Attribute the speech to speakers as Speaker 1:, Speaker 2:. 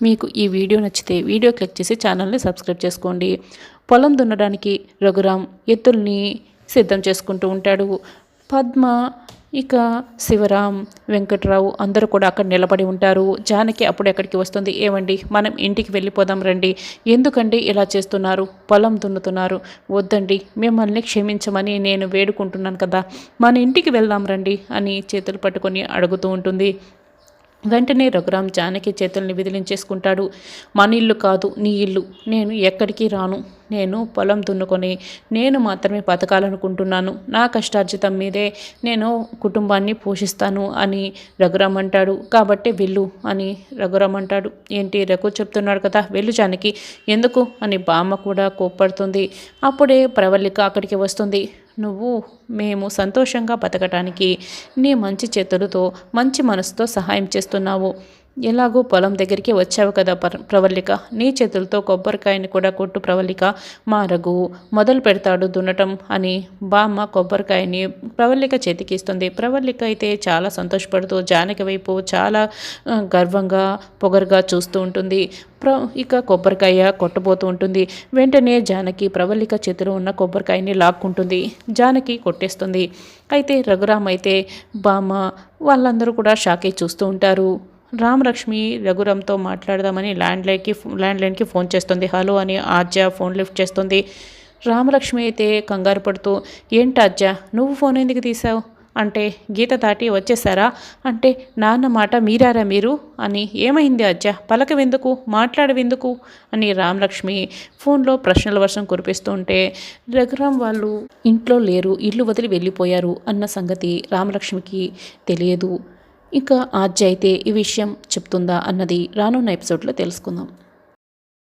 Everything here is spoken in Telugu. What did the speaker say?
Speaker 1: మీకు ఈ వీడియో నచ్చితే వీడియో క్లిక్ చేసి ఛానల్ని సబ్స్క్రైబ్ చేసుకోండి. పొలం దున్నడానికి రఘురామ్ ఎద్దుల్ని సిద్ధం చేసుకుంటూ ఉంటాడు. పద్మ, ఇక శివరాం, వెంకట్రావు అందరూ కూడా అక్కడ నిలబడి ఉంటారు. జానకి అప్పుడు ఎక్కడికి వస్తుంది. ఏమండి, మనం ఇంటికి వెళ్ళిపోదాం రండి. ఎందుకండి ఇలా చేస్తున్నారు? పొలం దున్నుతున్నారు. వద్దండి, మిమ్మల్ని క్షమించమని నేను వేడుకుంటున్నాను కదా, మన ఇంటికి వెళ్దాం రండి అని చేతులు పట్టుకొని అడుగుతూ ఉంటుంది. వెంటనే రఘురామ్ జానకి చేతుల్ని విదిలించేసుకుంటాడు. మన ఇల్లు కాదు, నీ ఇల్లు. నేను ఎక్కడికి రాను. నేను పొలం దున్నుకొని నేను మాత్రమే బతకాలనుకుంటున్నాను. నా కష్టార్జితం మీదే నేను కుటుంబాన్ని పోషిస్తాను అని రఘురామ్ అంటాడు. కాబట్టి వెళ్ళు అని రఘురామ్ అంటాడు. ఏంటి, రఘు చెప్తున్నాడు కదా, వెళ్ళు జానకి. ఎందుకు అని బామ్మ కూడా కోప్పడుతుంది. అప్పుడే ప్రవళిక అక్కడికి వస్తుంది. మేము సంతోషంగా బతకటానికి నీ మంచి చేతులతో మంచి మనసుతో సహాయం చేస్తున్నావు. ఎలాగో పొలం దగ్గరికి వచ్చావు కదా ప్రవళిక, నీ చేతులతో కొబ్బరికాయని కూడా కొట్టు ప్రవళిక, మా రఘు మొదలు పెడతాడు దున్నటం అని బామ్మ కొబ్బరికాయని ప్రవళిక చేతికి ఇస్తుంది. ప్రవళిక అయితే చాలా సంతోషపడుతూ జానకి వైపు చాలా గర్వంగా పొగరుగా చూస్తూ ఉంటుంది. ఇక కొబ్బరికాయ కొట్టబోతూ ఉంటుంది. వెంటనే జానకి ప్రవళిక చేతిలో ఉన్న కొబ్బరికాయని లాక్కుంటుంది. జానకి కొట్టేస్తుంది. అయితే రఘురామ్ అయితే బామ్మ వాళ్ళందరూ కూడా షాక్ అయి చూస్తూ ఉంటారు. రామలక్ష్మి రఘురామ్తో మాట్లాడదామని ల్యాండ్లైన్కి ఫోన్ చేస్తుంది. హలో అని ఆద్య ఫోన్ లిఫ్ట్ చేస్తుంది. రామలక్ష్మి అయితే కంగారు పడుతూ, ఏంటి ఆద్య, నువ్వు ఫోన్ ఎందుకు తీసావు అంటే, గీత దాటి వచ్చేసారా అంటే, నాన్న మాట మీరారా మీరు అని. ఏమైంది ఆద్య, పలకవెందుకు, మాట్లాడవెందుకు అని రామలక్ష్మి ఫోన్లో ప్రశ్నల వర్షం కురిపిస్తూ ఉంటే, రఘురామ్ వాళ్ళు ఇంట్లో లేరు, ఇల్లు వదిలి వెళ్ళిపోయారు అన్న సంగతి రామలక్ష్మికి తెలియదు. ఇక ఆద్య అయితే ఈ విషయం చెప్తుందా అన్నది రానున్న ఎపిసోడ్లో తెలుసుకుందాం.